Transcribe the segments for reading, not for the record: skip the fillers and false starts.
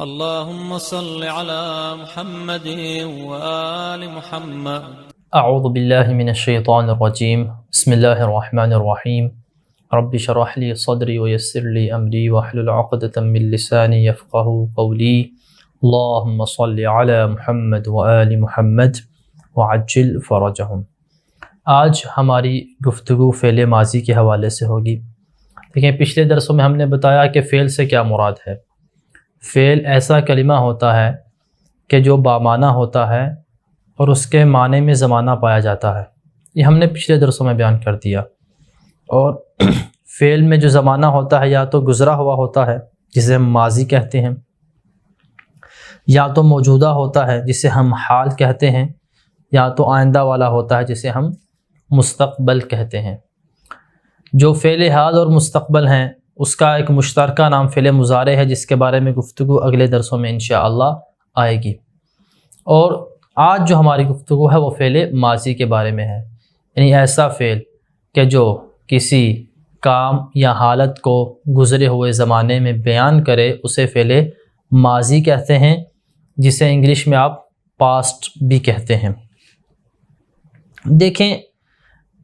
اللهم صل على محمد وآل محمد. اعوذ باللہ من الشیطان الرجیم. بسم اللہ الرحمن الرحیم. رب اشرح لی صدری ویسر لی امری واحلل عقدۃ من لسانی یفقهوا قولی. اللہم صل علی محمد وآل محمد وعجل فرجہم. آج ہماری گفتگو فعل ماضی کے حوالے سے ہوگی. دیکھیں، پچھلے درسوں میں ہم نے بتایا کہ فعل سے کیا مراد ہے. فعل ایسا کلمہ ہوتا ہے کہ جو بامعنی ہوتا ہے اور اس کے معنی میں زمانہ پایا جاتا ہے. یہ ہم نے پچھلے درسوں میں بیان کر دیا. اور فعل میں جو زمانہ ہوتا ہے یا تو گزرا ہوا ہوتا ہے جسے ہم ماضی کہتے ہیں، یا تو موجودہ ہوتا ہے جسے ہم حال کہتے ہیں، یا تو آئندہ والا ہوتا ہے جسے ہم مستقبل کہتے ہیں. جو فعل حال اور مستقبل ہیں اس کا ایک مشترکہ نام فعل مضارع ہے، جس کے بارے میں گفتگو اگلے درسوں میں انشاءاللہ آئے گی. اور آج جو ہماری گفتگو ہے وہ فعل ماضی کے بارے میں ہے، یعنی ایسا فعل کہ جو کسی کام یا حالت کو گزرے ہوئے زمانے میں بیان کرے اسے فعل ماضی کہتے ہیں، جسے انگلش میں آپ پاسٹ بھی کہتے ہیں. دیکھیں،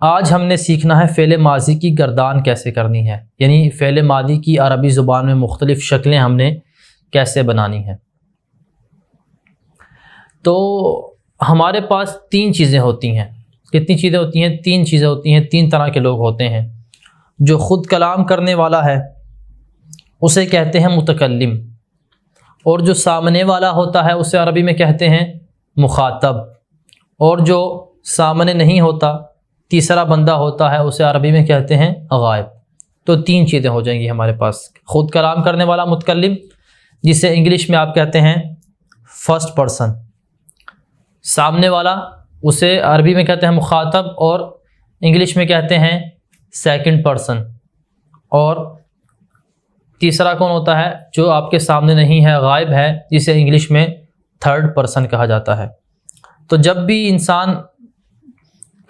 آج ہم نے سیکھنا ہے فعل ماضی کی گردان کیسے کرنی ہے، یعنی فعل ماضی کی عربی زبان میں مختلف شکلیں ہم نے کیسے بنانی ہیں. تو ہمارے پاس تین چیزیں ہوتی ہیں. کتنی چیزیں ہوتی ہیں؟ تین چیزیں ہوتی ہیں. تین طرح کے لوگ ہوتے ہیں. جو خود کلام کرنے والا ہے اسے کہتے ہیں متکلم، اور جو سامنے والا ہوتا ہے اسے عربی میں کہتے ہیں مخاطب، اور جو سامنے نہیں ہوتا، تیسرا بندہ ہوتا ہے، اسے عربی میں کہتے ہیں غائب. تو تین چیزیں ہو جائیں گی ہمارے پاس. خود کلام کرنے والا متکلم، جسے انگلش میں آپ کہتے ہیں فرسٹ پرسن. سامنے والا اسے عربی میں کہتے ہیں مخاطب، اور انگلش میں کہتے ہیں سیکنڈ پرسن. اور تیسرا کون ہوتا ہے؟ جو آپ کے سامنے نہیں ہے، غائب ہے، جسے انگلش میں تھرڈ پرسن کہا جاتا ہے. تو جب بھی انسان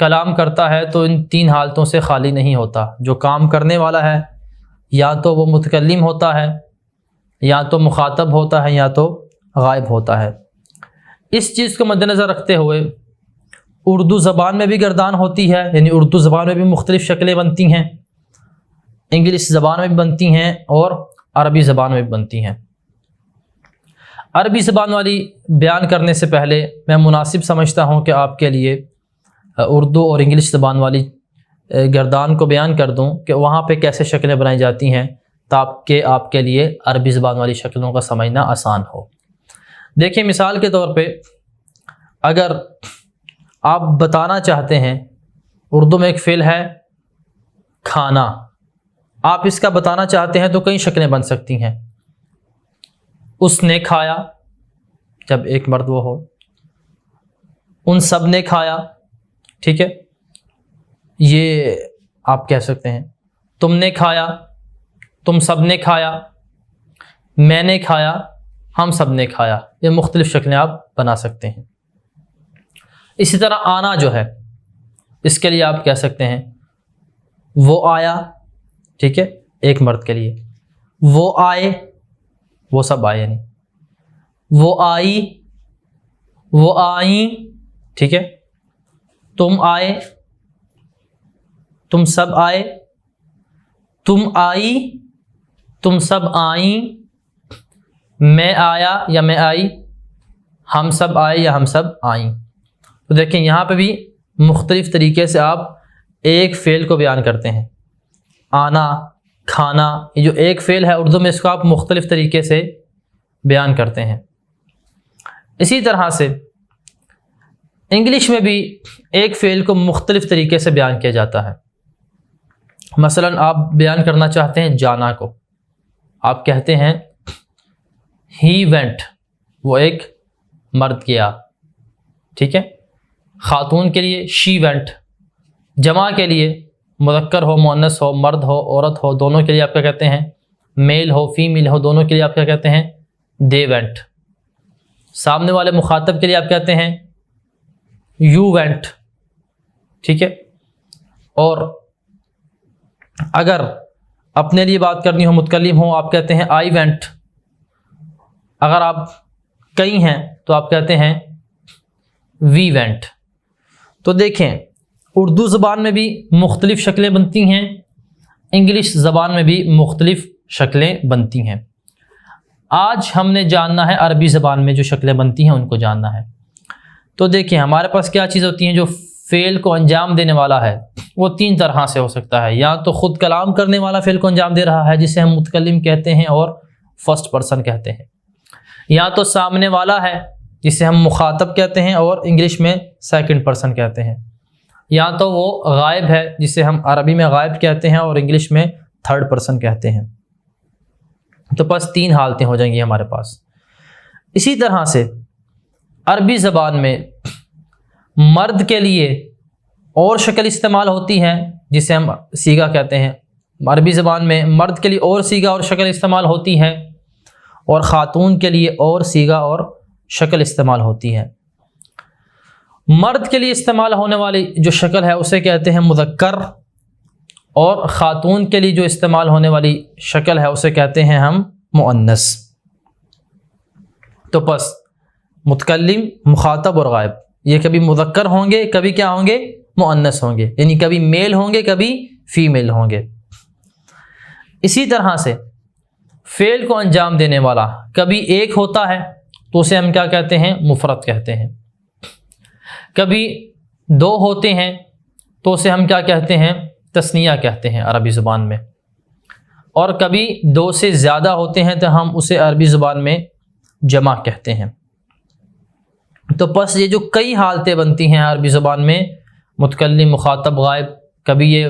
کلام کرتا ہے تو ان تین حالتوں سے خالی نہیں ہوتا. جو کام کرنے والا ہے یا تو وہ متکلم ہوتا ہے، یا تو مخاطب ہوتا ہے، یا تو غائب ہوتا ہے. اس چیز کو مد نظر رکھتے ہوئے اردو زبان میں بھی گردان ہوتی ہے، یعنی اردو زبان میں بھی مختلف شکلیں بنتی ہیں، انگلش زبان میں بھی بنتی ہیں، اور عربی زبان میں بھی بنتی ہیں. عربی زبان والی بیان کرنے سے پہلے میں مناسب سمجھتا ہوں کہ آپ کے لیے اردو اور انگلش زبان والی گردان کو بیان کر دوں کہ وہاں پہ کیسے شکلیں بنائی جاتی ہیں، تاکہ آپ کے لیے عربی زبان والی شکلوں کا سمجھنا آسان ہو. دیکھیں، مثال کے طور پہ اگر آپ بتانا چاہتے ہیں، اردو میں ایک فعل ہے کھانا، آپ اس کا بتانا چاہتے ہیں تو کئی شکلیں بن سکتی ہیں. اس نے کھایا، جب ایک مرد وہ ہو. ان سب نے کھایا، ٹھیک ہے، یہ آپ کہہ سکتے ہیں. تم نے کھایا، تم سب نے کھایا، میں نے کھایا، ہم سب نے کھایا. یہ مختلف شکلیں آپ بنا سکتے ہیں. اسی طرح آنا جو ہے، اس کے لیے آپ کہہ سکتے ہیں وہ آیا، ٹھیک ہے، ایک مرد کے لیے. وہ آئے، وہ سب آئے، یعنی وہ آئی، وہ آئیں، ٹھیک ہے. تم آئے، تم سب آئے، تم آئی، تم سب آئیں، میں آیا یا میں آئی، ہم سب آئے یا ہم سب آئیں. تو دیکھیں، یہاں پہ بھی مختلف طریقے سے آپ ایک فعل کو بیان کرتے ہیں. آنا، کھانا، یہ جو ایک فعل ہے اردو میں، اس کو آپ مختلف طریقے سے بیان کرتے ہیں. اسی طرح سے انگلش میں بھی ایک فعل کو مختلف طریقے سے بیان کیا جاتا ہے. مثلا آپ بیان کرنا چاہتے ہیں جانا کو، آپ کہتے ہیں ہی وینٹ، وہ ایک مرد گیا، ٹھیک ہے. خاتون کے لیے شی وینٹ. جمع کے لیے مذکر ہو، مؤنث ہو، مرد ہو، عورت ہو، دونوں کے لیے آپ کیا کہتے ہیں؟ میل ہو، فیمیل ہو، دونوں کے لیے آپ کیا کہتے ہیں؟ They went. سامنے والے مخاطب کے لیے آپ کہتے ہیں یو وینٹ، ٹھیک ہے. اور اگر اپنے لیے بات کرنی ہو، متکلم ہو، آپ کہتے ہیں آئی وینٹ. اگر آپ کئی ہیں تو آپ کہتے ہیں وی وینٹ۔ تو دیکھیں اردو زبان میں بھی مختلف شکلیں بنتی ہیں، انگلش زبان میں بھی مختلف شکلیں بنتی ہیں۔ آج ہم نے جاننا ہے عربی زبان میں جو شکلیں بنتی ہیں ان کو جاننا ہے۔ تو دیکھیں ہمارے پاس کیا چیز ہوتی ہیں جو فعل کو انجام دینے والا ہے، وہ تین طرح سے ہو سکتا ہے۔ یا تو خود کلام کرنے والا فعل کو انجام دے رہا ہے جسے ہم متکلم کہتے ہیں اور فرسٹ پرسن کہتے ہیں، یا تو سامنے والا ہے جسے ہم مخاطب کہتے ہیں اور انگلش میں سیکنڈ پرسن کہتے ہیں، یا تو وہ غائب ہے جسے ہم عربی میں غائب کہتے ہیں اور انگلش میں تھرڈ پرسن کہتے ہیں۔ تو بس تین حالتیں ہو جائیں گی ہمارے پاس۔ اسی طرح سے عربی زبان میں مرد کے لیے اور شکل استعمال ہوتی ہے جسے ہم صیغہ کہتے ہیں۔ عربی زبان میں مرد کے لیے اور صیغہ اور شکل استعمال ہوتی ہے، اور خاتون کے لیے اور صیغہ اور شکل استعمال ہوتی ہے۔ مرد کے لیے استعمال ہونے والی جو شکل ہے اسے کہتے ہیں مذکر، اور خاتون کے لیے جو استعمال ہونے والی شکل ہے اسے کہتے ہیں ہم مؤنث۔ تو بس متکلم، مخاطب اور غائب یہ کبھی مذکر ہوں گے، کبھی کیا ہوں گے؟ مؤنث ہوں گے، یعنی کبھی میل ہوں گے، کبھی فیمیل ہوں گے۔ اسی طرح سے فعل کو انجام دینے والا کبھی ایک ہوتا ہے تو اسے ہم کیا کہتے ہیں؟ مفرد کہتے ہیں۔ کبھی دو ہوتے ہیں تو اسے ہم کیا کہتے ہیں؟ تثنیہ کہتے ہیں عربی زبان میں۔ اور کبھی دو سے زیادہ ہوتے ہیں تو ہم اسے عربی زبان میں جمع کہتے ہیں۔ تو بس یہ جو کئی حالتیں بنتی ہیں عربی زبان میں، متکلم، مخاطب، غائب، کبھی یہ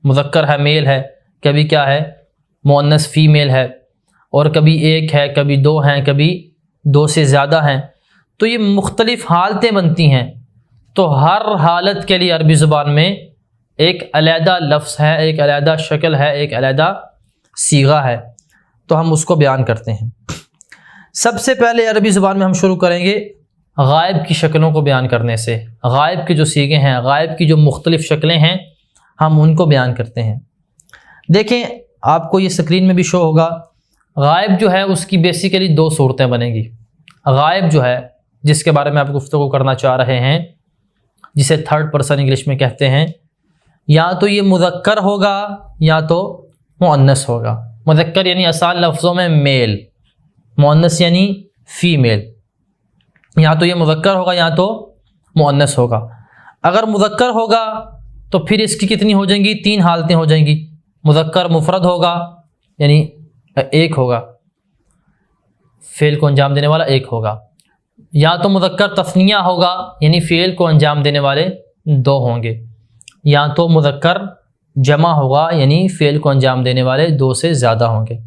مذکر ہے، میل ہے، کبھی کیا ہے؟ مؤنث فیمیل ہے، اور کبھی ایک ہے، کبھی دو ہیں، کبھی دو سے زیادہ ہیں۔ تو یہ مختلف حالتیں بنتی ہیں۔ تو ہر حالت کے لیے عربی زبان میں ایک علیحدہ لفظ ہے، ایک علیحدہ شکل ہے، ایک علیحدہ صیغہ ہے، تو ہم اس کو بیان کرتے ہیں۔ سب سے پہلے عربی زبان میں ہم شروع کریں گے غائب کی شکلوں کو بیان کرنے سے۔ غائب کے جو صیغے ہیں، غائب کی جو مختلف شکلیں ہیں، ہم ان کو بیان کرتے ہیں۔ دیکھیں آپ کو یہ اسکرین میں بھی شو ہوگا، غائب جو ہے اس کی بیسیکلی دو صورتیں بنیں گی۔ غائب جو ہے جس کے بارے میں آپ گفتگو کرنا چاہ رہے ہیں، جسے تھرڈ پرسن انگلش میں کہتے ہیں، یا تو یہ مذکر ہوگا یا تو مؤنث ہوگا۔ مذکر یعنی آسان لفظوں میں میل، مؤنث یعنی فیمیل۔ یا تو یہ مذکر ہوگا یا تو مؤنث ہوگا۔ اگر مذکر ہوگا تو پھر اس کی کتنی ہو جائیں گی؟ تین حالتیں ہو جائیں گی۔ مذکر مفرد ہوگا، یعنی ایک ہوگا، فعل کو انجام دینے والا ایک ہوگا۔ یا تو مذکر تثنیہ ہوگا، یعنی فعل کو انجام دینے والے دو ہوں گے۔ یا تو مذکر جمع ہوگا، یعنی فعل کو انجام دینے والے دو سے زیادہ ہوں گے۔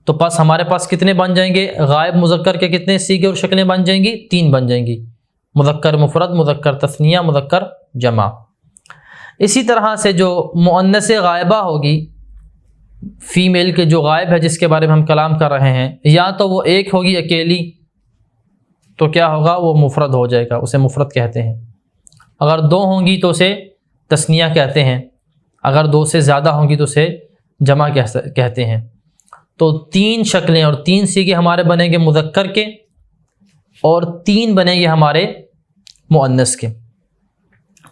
تو بس ہمارے پاس کتنے بن جائیں گے؟ غائب مذکر کے کتنے صیغے اور شکلیں بن جائیں گی؟ تین بن جائیں گی، مذکر مفرد، مذکر تثنیہ، مذکر جمع۔ اسی طرح سے جو مؤنث غائبہ ہوگی، فیمیل کے جو غائب ہے جس کے بارے میں ہم کلام کر رہے ہیں، یا تو وہ ایک ہوگی اکیلی، تو کیا ہوگا؟ وہ مفرد ہو جائے گا، اسے مفرد کہتے ہیں۔ اگر دو ہوں گی تو اسے تثنیہ کہتے ہیں، اگر دو سے زیادہ ہوں گی تو اسے جمع کہتے ہیں۔ تو تین شکلیں اور تین صیغے ہمارے بنیں گے مذکر کے، اور تین بنیں گے ہمارے مؤنث کے۔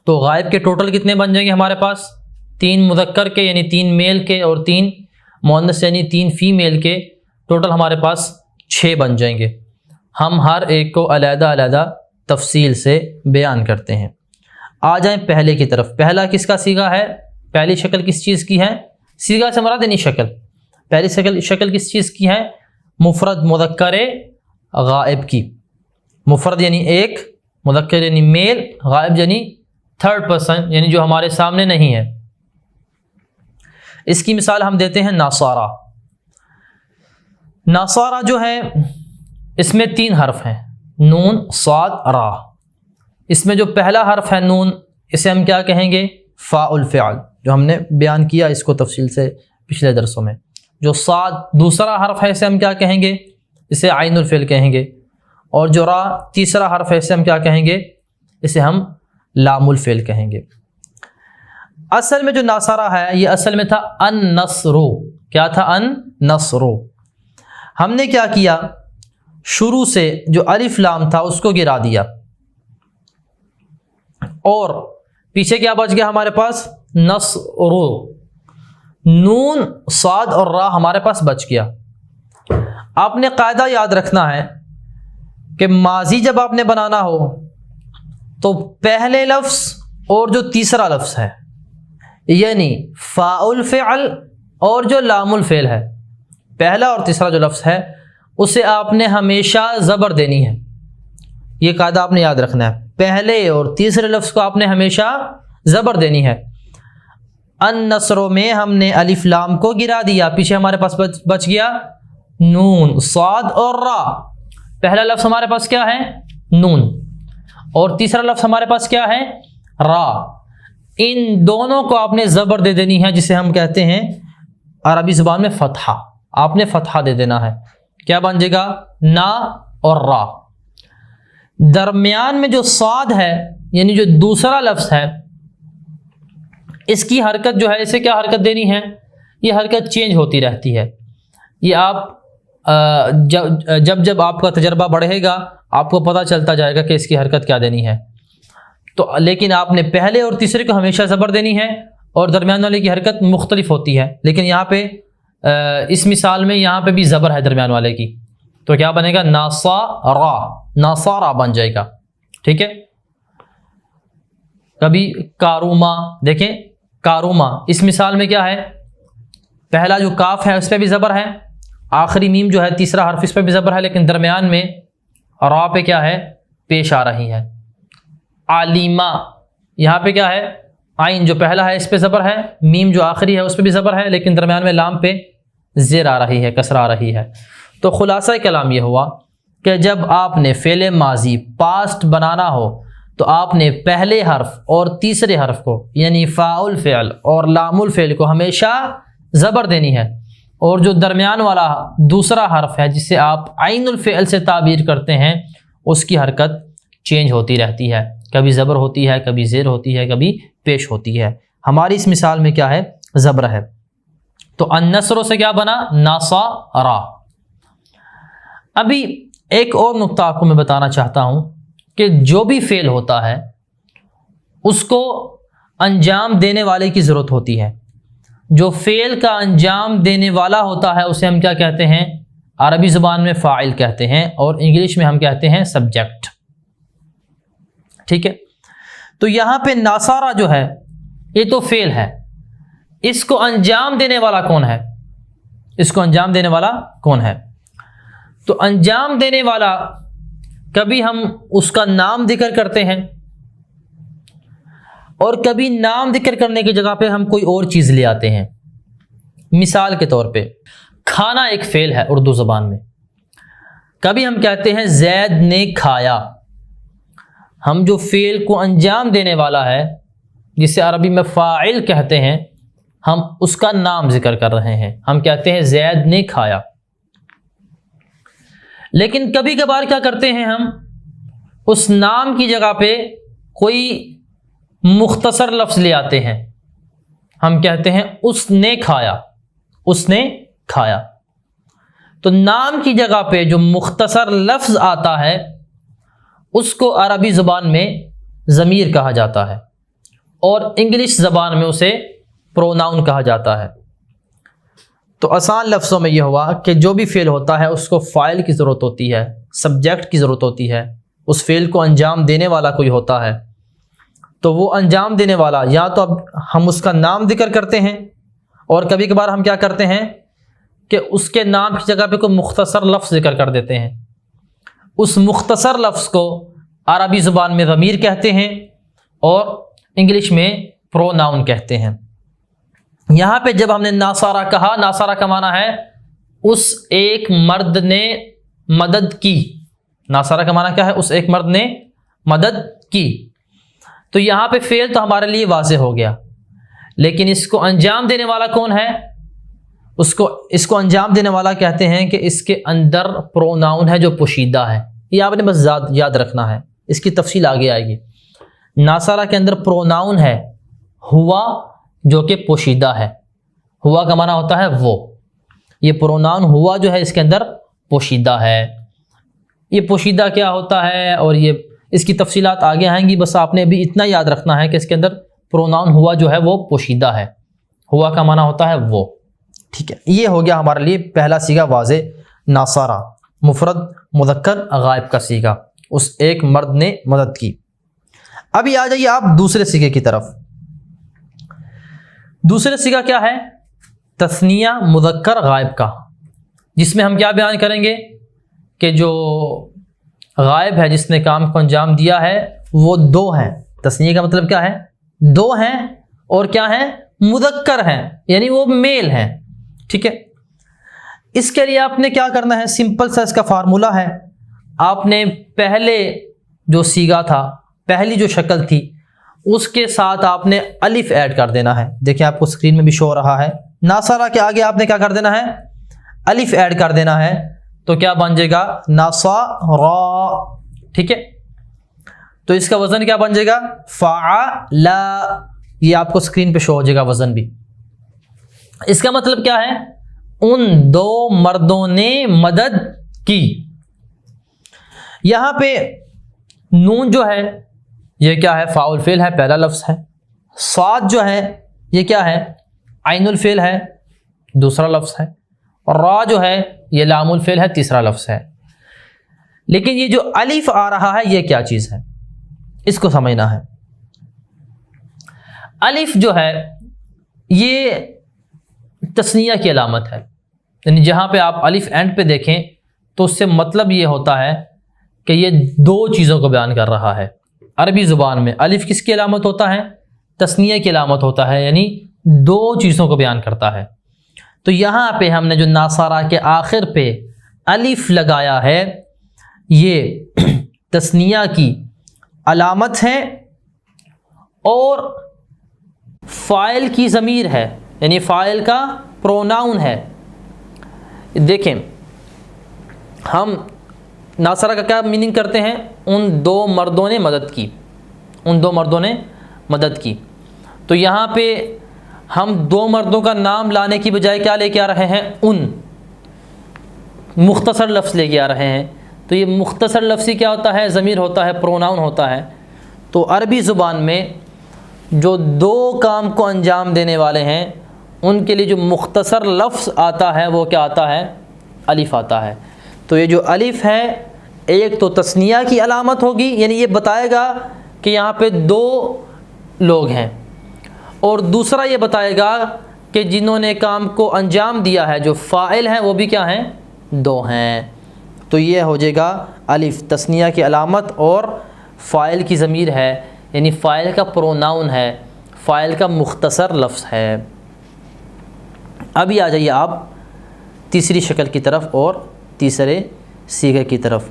تو غائب کے ٹوٹل کتنے بن جائیں گے ہمارے پاس؟ تین مذکر کے یعنی تین میل کے، اور تین مؤنث یعنی تین فیمیل کے، ٹوٹل ہمارے پاس 6 بن جائیں گے۔ ہم ہر ایک کو علیحدہ علیحدہ تفصیل سے بیان کرتے ہیں۔ آ جائیں پہلے کی طرف۔ پہلا کس کا صیغہ ہے؟ پہلی شکل کس چیز کی ہے؟ صیغہ سے مراد یعنی شکل۔ پہلی شکل کس چیز کی ہے؟ مفرد مذکر غائب کی۔ مفرد یعنی ایک، مذکر یعنی میل، غائب یعنی تھرڈ پرسن، یعنی جو ہمارے سامنے نہیں ہے۔ اس کی مثال ہم دیتے ہیں ناصارہ۔ ناصارہ جو ہے اس میں 3 حرف ہیں، نون، صاد، را۔ اس میں جو پہلا حرف ہے نون، اسے ہم کیا کہیں گے؟ فاء الفعل، جو ہم نے بیان کیا اس کو تفصیل سے پچھلے درسوں میں۔ جو صاد دوسرا حرف ہے اسے ہم کیا کہیں گے؟ اسے عین الفعل کہیں گے۔ اور جو را تیسرا حرف ہے اسے ہم کیا کہیں گے؟ اسے ہم لام الفعل کہیں گے۔ اصل میں جو ناصرہ ہے یہ اصل میں تھا النصر۔ کیا تھا؟ النصر۔ ہم نے کیا کیا؟ شروع سے جو الف لام تھا اس کو گرا دیا، اور پیچھے کیا بچ گیا ہمارے پاس؟ نصر، نون صاد اور را ہمارے پاس بچ گیا۔ آپ نے قاعدہ یاد رکھنا ہے کہ ماضی جب آپ نے بنانا ہو تو پہلے لفظ اور جو تیسرا لفظ ہے، یعنی فاء الفعل اور جو لام الفعل ہے، پہلا اور تیسرا جو لفظ ہے اسے آپ نے ہمیشہ زبر دینی ہے۔ یہ قاعدہ آپ نے یاد رکھنا ہے، پہلے اور تیسرے لفظ کو آپ نے ہمیشہ زبر دینی ہے۔ النصر میں ہم نے الف لام کو گرا دیا، پیچھے ہمارے پاس بچ گیا نون صاد اور را۔ پہلا لفظ ہمارے پاس کیا ہے؟ نون، اور تیسرا لفظ ہمارے پاس کیا ہے؟ را۔ ان دونوں کو آپ نے زبر دے دینی ہے، جسے ہم کہتے ہیں عربی زبان میں فتحہ۔ آپ نے فتحہ دے دینا ہے، کیا بن جائے گا؟ نا اور را۔ درمیان میں جو صاد ہے یعنی جو دوسرا لفظ ہے، اس کی حرکت جو ہے، اسے کیا حرکت دینی ہے؟ یہ حرکت چینج ہوتی رہتی ہے۔ یہ آپ جب آپ کا تجربہ بڑھے گا آپ کو پتہ چلتا جائے گا کہ اس کی حرکت کیا دینی ہے۔ تو لیکن آپ نے پہلے اور تیسرے کو ہمیشہ زبر دینی ہے، اور درمیان والے کی حرکت مختلف ہوتی ہے، لیکن یہاں پہ اس مثال میں یہاں پہ بھی زبر ہے درمیان والے کی، تو کیا بنے گا؟ ناصارا، ناصارا بن جائے گا، ٹھیک ہے۔ کبھی کاروما، دیکھیں کاروما، اس مثال میں کیا ہے؟ پہلا جو کاف ہے اس پہ بھی زبر ہے، آخری میم جو ہے تیسرا حرف اس پہ بھی زبر ہے، لیکن درمیان میں را پہ کیا ہے؟ پیش آ رہی ہے۔ علیما، یہاں پہ کیا ہے؟ عین جو پہلا ہے اس پہ زبر ہے، میم جو آخری ہے اس پہ بھی زبر ہے، لیکن درمیان میں لام پہ زیر آ رہی ہے، کسر آ رہی ہے۔ تو خلاصہ کلام یہ ہوا کہ جب آپ نے فعل ماضی پاسٹ بنانا ہو تو آپ نے پہلے حرف اور تیسرے حرف کو یعنی فاء الفعل اور لام الفعل کو ہمیشہ زبر دینی ہے، اور جو درمیان والا دوسرا حرف ہے جسے آپ عین الفعل سے تعبیر کرتے ہیں اس کی حرکت چینج ہوتی رہتی ہے، کبھی زبر ہوتی ہے، کبھی زیر ہوتی ہے، کبھی پیش ہوتی ہے۔ ہماری اس مثال میں کیا ہے؟ زبر ہے۔ تو النصر سے کیا بنا؟ ناصارا۔ ابھی ایک اور نقطہ آپ کو میں بتانا چاہتا ہوں کہ جو بھی فعل ہوتا ہے اس کو انجام دینے والے کی ضرورت ہوتی ہے۔ جو فعل کا انجام دینے والا ہوتا ہے اسے ہم کیا کہتے ہیں؟ عربی زبان میں فاعل کہتے ہیں، اور انگلش میں ہم کہتے ہیں سبجیکٹ، ٹھیک ہے۔ تو یہاں پہ ناصارا جو ہے یہ تو فعل ہے، اس کو انجام دینے والا کون ہے؟ اس کو انجام دینے والا کون ہے؟ تو انجام دینے والا کبھی ہم اس کا نام ذکر کرتے ہیں، اور کبھی نام ذکر کرنے کی جگہ پہ ہم کوئی اور چیز لے آتے ہیں۔ مثال کے طور پہ کھانا ایک فعل ہے اردو زبان میں، کبھی ہم کہتے ہیں زید نے کھایا۔ ہم جو فعل کو انجام دینے والا ہے جسے عربی میں فاعل کہتے ہیں، ہم اس کا نام ذکر کر رہے ہیں، ہم کہتے ہیں زید نے کھایا۔ لیکن کبھی کبھار کیا کرتے ہیں، ہم اس نام کی جگہ پہ کوئی مختصر لفظ لے آتے ہیں، ہم کہتے ہیں اس نے کھایا، اس نے کھایا۔ تو نام کی جگہ پہ جو مختصر لفظ آتا ہے اس کو عربی زبان میں ضمیر کہا جاتا ہے، اور انگلش زبان میں اسے پروناؤن کہا جاتا ہے۔ تو آسان لفظوں میں یہ ہوا کہ جو بھی فعل ہوتا ہے اس کو فاعل کی ضرورت ہوتی ہے، سبجیکٹ کی ضرورت ہوتی ہے، اس فعل کو انجام دینے والا کوئی ہوتا ہے، تو وہ انجام دینے والا یا تو اب ہم اس کا نام ذکر کرتے ہیں، اور کبھی کبھار ہم کیا کرتے ہیں کہ اس کے نام کی جگہ پہ کوئی مختصر لفظ ذکر کر دیتے ہیں۔ اس مختصر لفظ کو عربی زبان میں ضمیر کہتے ہیں اور انگلش میں پروناؤن کہتے ہیں۔ یہاں پہ جب ہم نے ناصارا کہا، ناصارا کا معنی ہے اس ایک مرد نے مدد کی۔ ناصارا کا معنی کیا ہے؟ اس ایک مرد نے مدد کی۔ تو یہاں پہ فعل تو ہمارے لیے واضح ہو گیا، لیکن اس کو انجام دینے والا کون ہے؟ اس کو انجام دینے والا کہتے ہیں کہ اس کے اندر پروناؤن ہے جو پوشیدہ ہے۔ یہ آپ نے بس یاد رکھنا ہے، اس کی تفصیل آگے آئے گی۔ ناصارا کے اندر پروناؤن ہے ہوا جو کہ پوشیدہ ہے، ہوا کا معنی ہوتا ہے وہ، یہ پروناؤن ہوا جو ہے اس کے اندر پوشیدہ ہے۔ یہ پوشیدہ کیا ہوتا ہے اور یہ اس کی تفصیلات آگے آئیں گی، بس آپ نے ابھی اتنا یاد رکھنا ہے کہ اس کے اندر پروناؤن ہوا جو ہے وہ پوشیدہ ہے، ہوا کا معنی ہوتا ہے وہ، ٹھیک ہے۔ یہ ہو گیا ہمارے لیے پہلا صیغہ واضح ناصارہ، مفرد مذکر غائب کا صیغہ، اس ایک مرد نے مدد کی۔ ابھی آ جائیے آپ دوسرے صیغے کی طرف۔ دوسرے صیغہ کیا ہے؟ تثنیہ مذکر غائب کا، جس میں ہم کیا بیان کریں گے کہ جو غائب ہے جس نے کام کو انجام دیا ہے وہ دو ہیں۔ تثنیہ کا مطلب کیا ہے؟ دو ہیں، اور کیا ہیں؟ مذکر ہیں، یعنی وہ میل ہیں، ٹھیک ہے۔ اس کے لیے آپ نے کیا کرنا ہے؟ سمپل سا اس کا فارمولہ ہے، آپ نے پہلے جو صیغہ تھا، پہلی جو شکل تھی، اس کے ساتھ آپ نے الف ایڈ کر دینا ہے۔ دیکھیں آپ کو اسکرین میں بھی شو ہو رہا ہے، ناصارہ کے آگے آپ نے کیا کر دینا ہے؟ الف ایڈ کر دینا ہے، تو کیا بن جائے گا؟ ناصارا، ٹھیک ہے۔ تو اس کا وزن کیا بن جائے گا؟ فعلا، یہ آپ کو اسکرین پہ شو ہو جائے گا وزن بھی۔ اس کا مطلب کیا ہے؟ ان دو مردوں نے مدد کی۔ یہاں پہ نون جو ہے یہ کیا ہے؟ فاعل فعل ہے، پہلا لفظ ہے۔ صاد جو ہے یہ کیا ہے؟ عین الفعل ہے، دوسرا لفظ ہے۔ اور را جو ہے یہ لام الفعل ہے، تیسرا لفظ ہے۔ لیکن یہ جو الف آ رہا ہے یہ کیا چیز ہے؟ اس کو سمجھنا ہے۔ الف جو ہے یہ تثنیہ کی علامت ہے، یعنی جہاں پہ آپ الف اینڈ پہ دیکھیں تو اس سے مطلب یہ ہوتا ہے کہ یہ دو چیزوں کو بیان کر رہا ہے۔ عربی زبان میں الف کس کی علامت ہوتا ہے؟ تثنیہ کی علامت ہوتا ہے، یعنی دو چیزوں کو بیان کرتا ہے۔ تو یہاں پہ ہم نے جو ناصارہ کے آخر پہ الف لگایا ہے یہ تثنیہ کی علامت ہے اور فاعل کی ضمیر ہے، یعنی فاعل کا پروناؤن ہے۔ دیکھیں ہم ناصرہ کا کیا میننگ کرتے ہیں؟ ان دو مردوں نے مدد کی، ان دو مردوں نے مدد کی۔ تو یہاں پہ ہم دو مردوں کا نام لانے کی بجائے کیا لے کے آ رہے ہیں؟ ان مختصر لفظ لے کے آ رہے ہیں۔ تو یہ مختصر لفظی کیا ہوتا ہے؟ ضمیر ہوتا ہے، پروناؤن ہوتا ہے۔ تو عربی زبان میں جو دو کام کو انجام دینے والے ہیں ان کے لیے جو مختصر لفظ آتا ہے وہ کیا آتا ہے؟ الف آتا ہے۔ تو یہ جو الف ہے ایک تو تثنیہ کی علامت ہوگی، یعنی یہ بتائے گا کہ یہاں پہ دو لوگ ہیں، اور دوسرا یہ بتائے گا کہ جنہوں نے کام کو انجام دیا ہے جو فاعل ہیں وہ بھی کیا ہیں؟ دو ہیں۔ تو یہ ہو جائے گا الف تثنیہ کی علامت اور فاعل کی ضمیر ہے، یعنی فاعل کا پروناؤن ہے، فاعل کا مختصر لفظ ہے۔ ابھی آ جائیے آپ تیسری شکل کی طرف اور تیسرے صیغے کی طرف۔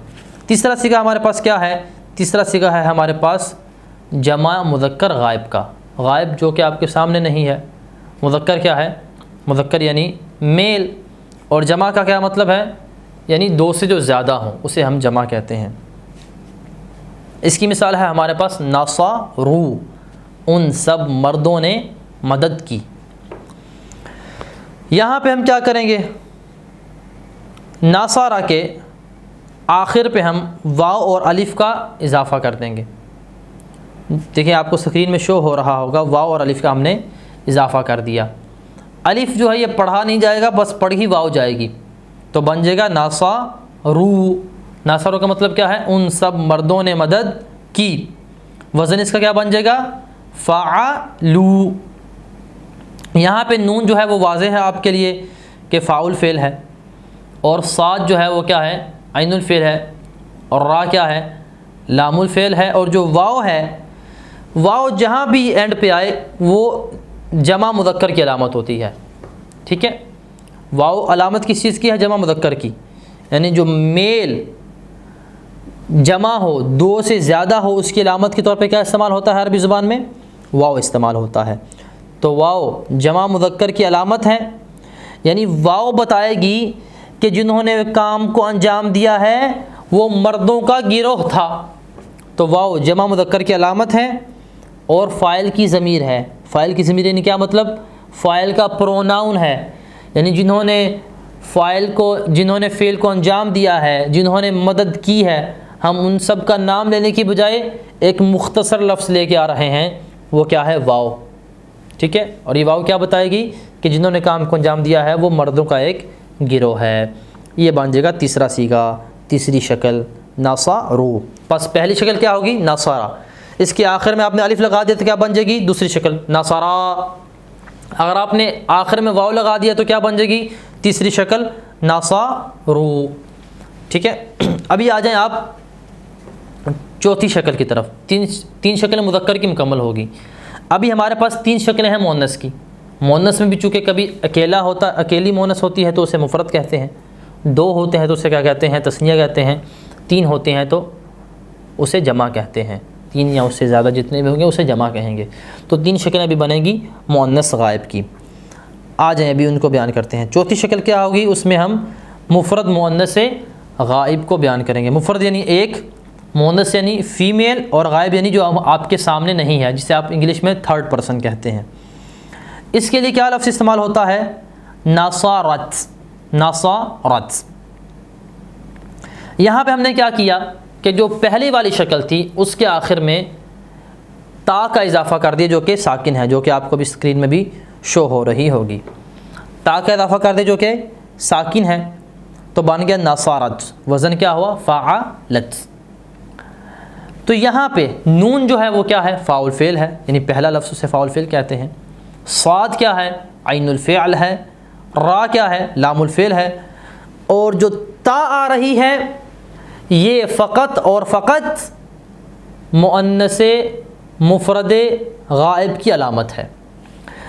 تیسرا صیغہ ہمارے پاس کیا ہے؟ تیسرا صیغہ ہے ہمارے پاس جمع مذکر غائب کا۔ غائب جو کہ آپ کے سامنے نہیں ہے، مذکر کیا ہے؟ مذکر یعنی میل، اور جمع کا کیا مطلب ہے؟ یعنی دو سے جو زیادہ ہوں اسے ہم جمع کہتے ہیں۔ اس کی مثال ہے ہمارے پاس ناصرو، ان سب مردوں نے مدد کی۔ یہاں پہ ہم کیا کریں گے؟ ناصارہ کے آخر پہ ہم واو اور الف کا اضافہ کر دیں گے۔ دیکھیں آپ کو اسکرین میں شو ہو رہا ہوگا، واو اور الف کا ہم نے اضافہ کر دیا۔ الف جو ہے یہ پڑھا نہیں جائے گا، بس پڑھی واو جائے گی، تو بن جائے گا ناصرو۔ ناصرو کا مطلب کیا ہے؟ ان سب مردوں نے مدد کی۔ وزن اس کا کیا بن جائے گا؟ فعلو۔ یہاں پہ نون جو ہے وہ واضح ہے آپ کے لیے کہ فاعل فعل ہے، اور صاد جو ہے وہ کیا ہے؟ عین الفعل ہے، اور را کیا ہے؟ لام الفعل ہے، اور جو واو ہے، واو جہاں بھی اینڈ پہ آئے وہ جمع مذکر کی علامت ہوتی ہے، ٹھیک ہے۔ واو علامت کس چیز کی ہے؟ جمع مذکر کی، یعنی جو میل جمع ہو، دو سے زیادہ ہو، اس کی علامت کے طور پہ کیا استعمال ہوتا ہے عربی زبان میں؟ واو استعمال ہوتا ہے۔ تو واو جمع مذکر کی علامت ہے، یعنی واو بتائے گی کہ جنہوں نے کام کو انجام دیا ہے وہ مردوں کا گروہ تھا۔ تو واو جمع مذکر کی علامت ہے اور فاعل کی ضمیر ہے۔ فاعل کی ضمیر یعنی کیا مطلب؟ فاعل کا پروناؤن ہے، یعنی جنہوں نے فاعل کو، جنہوں نے فعل کو انجام دیا ہے، جنہوں نے مدد کی ہے، ہم ان سب کا نام لینے کی بجائے ایک مختصر لفظ لے کے آ رہے ہیں، وہ کیا ہے؟ واو. ٹھیک ہے، اور یہ واو کیا بتائے گی کہ جنہوں نے کام کو انجام دیا ہے وہ مردوں کا ایک گروہ ہے. یہ بن جائے گا تیسرا صیغہ، تیسری شکل ناصارو. پس پہلی شکل کیا ہوگی؟ ناصارا. اس کے آخر میں آپ نے الف لگا دیا تو کیا بن جائے گی؟ دوسری شکل ناصارا. اگر آپ نے آخر میں واو لگا دیا تو کیا بن جائے گی؟ تیسری شکل ناصارو. ٹھیک ہے، ابھی آ جائیں آپ چوتھی شکل کی طرف. تین شکلیں مذکر کی مکمل ہوگی. ابھی ہمارے پاس 3 شکلیں ہیں مؤنث کی. مؤنث میں بھی چونکہ کبھی اکیلا ہوتا، اکیلی مؤنث ہوتی ہے تو اسے مفرد کہتے ہیں، 2 ہوتے ہیں تو اسے کیا کہتے ہیں؟ تثنیہ کہتے ہیں، 3 ہوتے ہیں تو اسے جمع کہتے ہیں. 3 یا اس سے زیادہ جتنے بھی ہوں گے اسے جمع کہیں گے. تو 3 شکلیں ابھی بنیں گی مؤنث غائب کی. آ جائیں ابھی ان کو بیان کرتے ہیں. چوتھی شکل کیا ہوگی؟ اس میں ہم مفرد مؤنث غائب کو بیان کریں گے. مفرد یعنی ایک، مؤنث یعنی فیمیل، اور غائب یعنی جو آپ کے سامنے نہیں ہے، جسے آپ انگلش میں 3rd پرسن کہتے ہیں. اس کے لیے کیا لفظ استعمال ہوتا ہے؟ ناصارت. ناصارت. یہاں پہ ہم نے کیا کیا کہ جو پہلی والی شکل تھی اس کے آخر میں تا کا اضافہ کر دیا جو کہ ساکن ہے، جو کہ آپ کو بھی اسکرین میں بھی شو ہو رہی ہوگی. تا کا اضافہ کر دیا جو کہ ساکن ہے تو بن گیا ناصارت. وزن کیا ہوا؟ فعلت. تو یہاں پہ نون جو ہے وہ کیا ہے؟ فاعل فعل ہے، یعنی پہلا لفظ اسے فاعل فعل کہتے ہیں. صاد کیا ہے؟ عین الفعل ہے. را کیا ہے؟ لام الفعل ہے. اور جو تا آ رہی ہے یہ فقط اور فقط مؤنث مفرد غائب کی علامت ہے.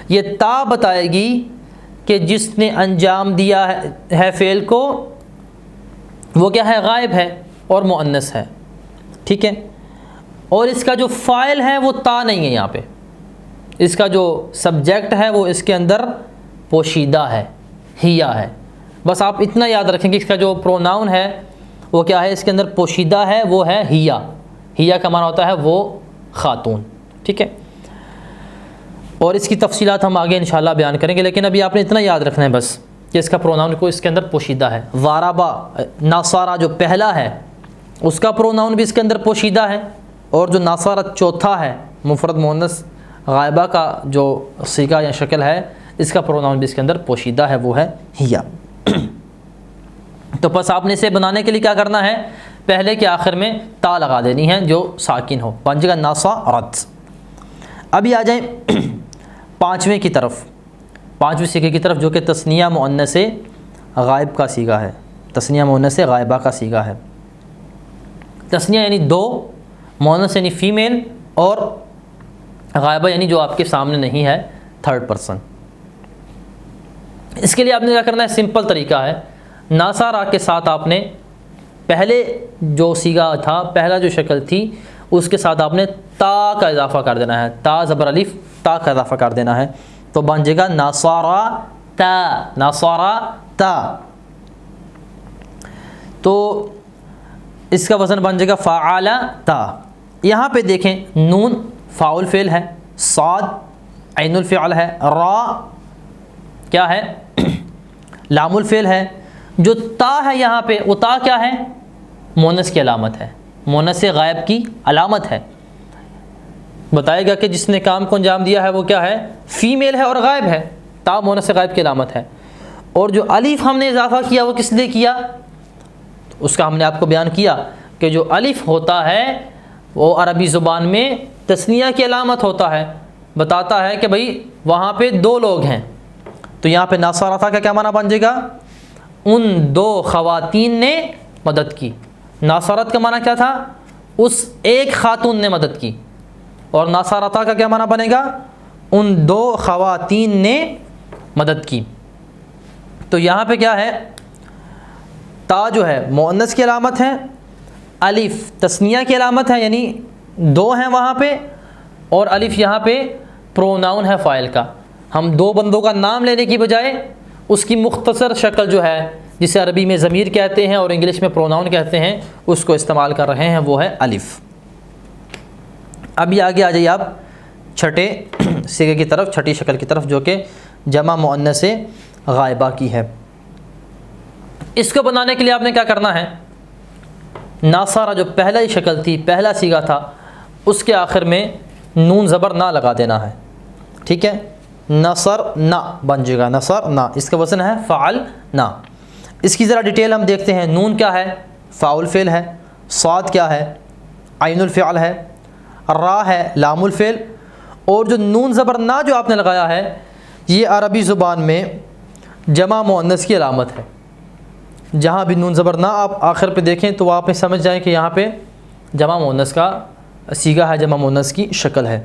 یہ تا بتائے گی کہ جس نے انجام دیا ہے فعل کو وہ کیا ہے؟ غائب ہے اور مؤنث ہے. ٹھیک ہے، اور اس کا جو فاعل ہے وہ تا نہیں ہے. یہاں پہ اس کا جو سبجیکٹ ہے وہ اس کے اندر پوشیدہ ہے، ہیا ہے. بس آپ اتنا یاد رکھیں کہ اس کا جو پروناؤن ہے وہ کیا ہے؟ اس کے اندر پوشیدہ ہے، وہ ہے ہیا. ہیا کا معنی ہوتا ہے وہ خاتون. ٹھیک ہے، اور اس کی تفصیلات ہم آگے انشاءاللہ بیان کریں گے، لیکن ابھی آپ نے اتنا یاد رکھنا ہے بس کہ اس کا پروناؤن کو اس کے اندر پوشیدہ ہے. ضربا ناصارا جو پہلا ہے اس کا پروناؤن بھی اس کے اندر پوشیدہ ہے، اور جو ناصارت چوتھا ہے مفرد مؤنث غائبہ کا جو صیغہ یا شکل ہے اس کا پروناؤن بھی اس کے اندر پوشیدہ ہے، وہ ہے ہیا. تو بس آپ نے اسے بنانے کے لیے کیا کرنا ہے؟ پہلے کے آخر میں تا لگا دینی ہے جو ساکن ہو، بن جائے گا ناصارت. ابھی آ جائیں 5ویں کی طرف، 5ویں صیغے کی طرف جو کہ تثنیہ مؤنث غائب کا صیغہ ہے. تثنیہ مؤنث غائبہ کا صیغہ ہے. تثنیہ یعنی 2، مؤنث یعنی فیمیل، اور غائبہ یعنی جو آپ کے سامنے نہیں ہے 3rd پرسن. اس کے لیے آپ نے کیا کرنا ہے؟ سمپل طریقہ ہے. ناصارا کے ساتھ آپ نے پہلے جو صیغہ تھا، پہلا جو شکل تھی اس کے ساتھ آپ نے تا کا اضافہ کر دینا ہے. تا زبر الف، تا کا اضافہ کر دینا ہے تو بن جائے گا ناصارا تا. ناصارا تا. تو اس کا وزن بن جائے گا فعل تا. یہاں پہ دیکھیں نون فاعل فعل ہے، صاد عین الفعل ہے، را کیا ہے؟ لام الفعل ہے. جو تا ہے یہاں پہ وہ تا کیا ہے؟ مؤنث کی علامت ہے، مؤنث غائب کی علامت ہے. بتائے گا کہ جس نے کام کو انجام دیا ہے وہ کیا ہے؟ فیمیل ہے اور غائب ہے. تا مؤنث غائب کی علامت ہے. اور جو الف ہم نے اضافہ کیا وہ کس لیے کیا؟ اس کا ہم نے آپ کو بیان کیا کہ جو الف ہوتا ہے وہ عربی زبان میں تثنیہ کی علامت ہوتا ہے، بتاتا ہے کہ بھئی وہاں پہ 2 لوگ ہیں. تو یہاں پہ ناصارہ کا کیا معنی بن جائے گا؟ ان 2 خواتین نے مدد کی. ناصارت کا معنی کیا تھا؟ اس ایک خاتون نے مدد کی. اور ناصارتا کا کیا معنی بنے گا؟ ان 2 خواتین نے مدد کی. تو یہاں پہ کیا ہے؟ تا جو ہے مؤنث کی علامت ہے، الف تثنیہ کی علامت ہے، یعنی 2 ہیں وہاں پہ، اور الف یہاں پہ پروناؤن ہے فاعل کا. ہم 2 بندوں کا نام لینے کی بجائے اس کی مختصر شکل جو ہے جسے عربی میں ضمیر کہتے ہیں اور انگلش میں پروناؤن کہتے ہیں اس کو استعمال کر رہے ہیں، وہ ہے الف. ابھی آگے آ جائیے آپ چھٹے صیغے کی طرف، چھٹی شکل کی طرف جو کہ جمع مؤنث غائبہ کی ہے. اس کو بنانے کے لیے آپ نے کیا کرنا ہے، ناصارہ جو پہلا ہی شکل تھی، پہلا صیغہ تھا، اس کے آخر میں نون زبر نہ لگا دینا ہے، ٹھیک ہے، نصر نہ بن جائے گا، نصر نہ، اس کا وزن ہے فعل نہ۔ اس کی ذرا ڈیٹیل ہم دیکھتے ہیں۔ نون کیا ہے؟ فاعل فعل ہے۔ صاد کیا ہے؟ عین الفعل ہے۔ را ہے لام الفعل۔ اور جو نون زبر نہ جو آپ نے لگایا ہے، یہ عربی زبان میں جمع مؤنث کی علامت ہے۔ جہاں بھی نون زبر نہ آپ آخر پہ دیکھیں تو آپ سمجھ جائیں کہ یہاں پہ جمع مؤنث کا صیغہ ہے، جمع مؤنث کی شکل ہے۔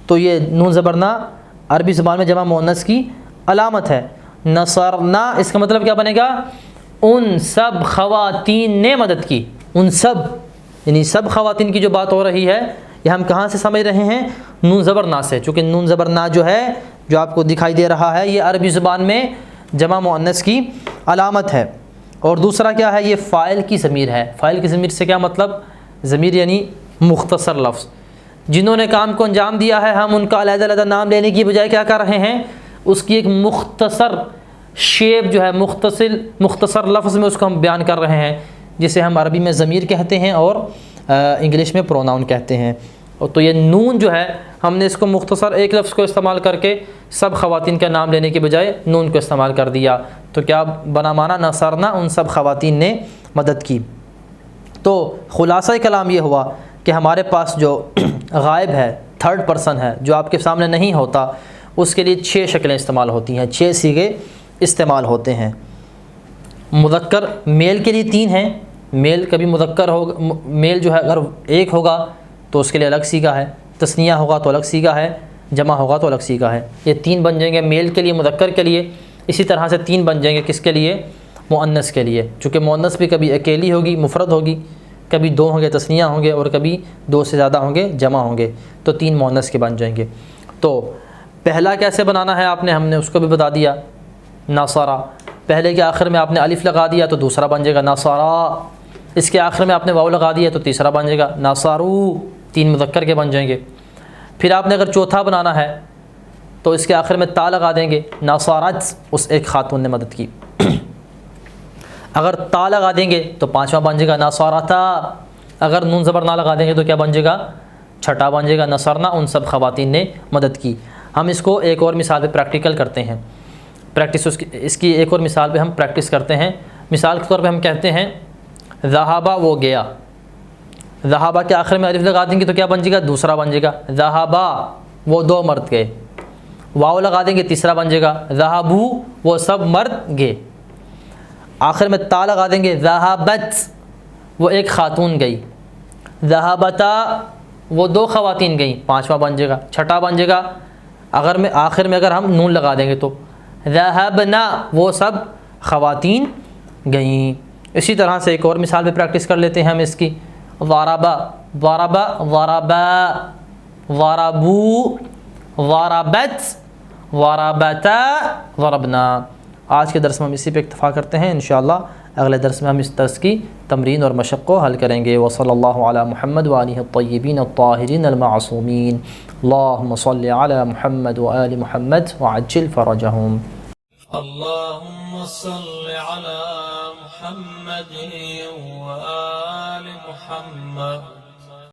تو یہ نون زبر نہ عربی زبان میں جمع مؤنث کی علامت ہے۔ نصرنا، اس کا مطلب کیا بنے گا؟ ان سب خواتین نے مدد کی۔ ان سب یعنی سب خواتین کی جو بات ہو رہی ہے، یہ ہم کہاں سے سمجھ رہے ہیں؟ نون زبر نہ سے، چونکہ نون زبر نہ جو ہے، جو آپ کو دکھائی دے رہا ہے، یہ عربی زبان میں جمع مؤنث کی علامت ہے۔ اور دوسرا کیا ہے؟ یہ فاعل کی ضمیر ہے۔ فاعل کی ضمیر سے کیا مطلب؟ ضمیر یعنی مختصر لفظ، جنہوں نے کام کو انجام دیا ہے، ہم ان کا علیحدہ علیحدہ نام لینے کی بجائے کیا کر رہے ہیں؟ اس کی ایک مختصر شیپ جو ہے، مختصر لفظ میں اس کو ہم بیان کر رہے ہیں، جسے ہم عربی میں ضمیر کہتے ہیں اور انگلش میں پروناؤن کہتے ہیں۔ اور تو یہ نون جو ہے، ہم نے اس کو مختصر ایک لفظ کو استعمال کر کے سب خواتین کا نام لینے کے بجائے نون کو استعمال کر دیا، تو کیا بنا مانا؟ نصرنا، ان سب خواتین نے مدد کی۔ تو خلاصہ کلام یہ ہوا کہ ہمارے پاس جو غائب ہے، تھرڈ پرسن ہے، جو آپ کے سامنے نہیں ہوتا، اس کے لیے 6 شکلیں استعمال ہوتی ہیں، 6 صیغے استعمال ہوتے ہیں۔ مذکر میل کے لیے 3 ہیں۔ میل کبھی مذکر ہوگا، میل جو ہے اگر ایک ہوگا تو اس کے لیے الگ صیغہ ہے، تثنیہ ہوگا تو الگ صیغہ ہے، جمع ہوگا تو الگ صیغہ ہے۔ یہ 3 بن جائیں گے میل کے لیے، مذکر کے لیے۔ اسی طرح سے 3 بن جائیں گے کس کے لیے؟ مؤنث کے لیے، چونکہ مؤنث بھی کبھی اکیلی ہوگی، مفرد ہوگی، کبھی 2 ہوں گے تثنیہ ہوں گے، اور کبھی 2 سے زیادہ ہوں گے جمع ہوں گے، تو 3 مؤنث کے بن جائیں گے۔ تو پہلا کیسے بنانا ہے آپ نے، ہم نے اس کو بھی بتا دیا، ناصرہ۔ پہلے کے آخر میں آپ نے الف لگا دیا تو دوسرا بن جائے گا ناصرہ، اس کے آخر میں آپ نے واو لگا دیا تو تیسرا بن جائے گا ناصرو، 3 مذکر کے بن جائیں گے۔ پھر آپ نے اگر چوتھا بنانا ہے تو اس کے آخر میں تا لگا دیں گے، ناصرت، اس ایک خاتون نے مدد کی۔ اگر تا لگا دیں گے تو 5واں بن جائے گا ناصرتا۔ اگر نون زبر نہ لگا دیں گے تو کیا بن جائے گا؟ 6واں بن جائے گا نصرنا، ان سب خواتین نے مدد کی۔ ہم اس کو ایک اور مثال پہ پریکٹیکل کرتے ہیں، اس کی ایک اور مثال پہ ہم پریکٹس کرتے ہیں۔ مثال کے طور پہ ہم کہتے ہیں ذہابہ، وہ گیا۔ ذہابہ کے آخر میں الف لگا دیں گے تو کیا بن جائے گا؟ دوسرا بن جائے گا ذہابہ، وہ 2 مرد گئے۔ واو لگا دیں گے تیسرا بن جائے گا ذہبو، وہ سب مرد گئے۔ آخر میں تا لگا دیں گے ذہبت، وہ ایک خاتون گئی۔ ذہبتا، وہ 2 خواتین گئیں، 5واں بن جائے گا۔ 6واں بن جائے گا آخر میں اگر ہم نون لگا دیں گے تو ذہبنا، وہ سب خواتین گئیں۔ اسی طرح سے ایک اور مثال پہ پریکٹس کر لیتے ہیں ہم اس کی۔ ضربا، ضربا، ضربا، ضربو، ضربت، ضربتا، ضربنا۔ آج کے درس میں ہم اسی پہ اکتفا کرتے ہیں، انشاءاللہ اگلے درس میں ہم اس درس کی تمرین اور مشق کو حل کریں گے۔ وصلی اللہ علی محمد وآلہ الطیبین الطاہرین المعصومین۔ اللہم صل علی محمد وآل محمد وعجل فرجہم۔ اللهم صل على محمد وآل محمد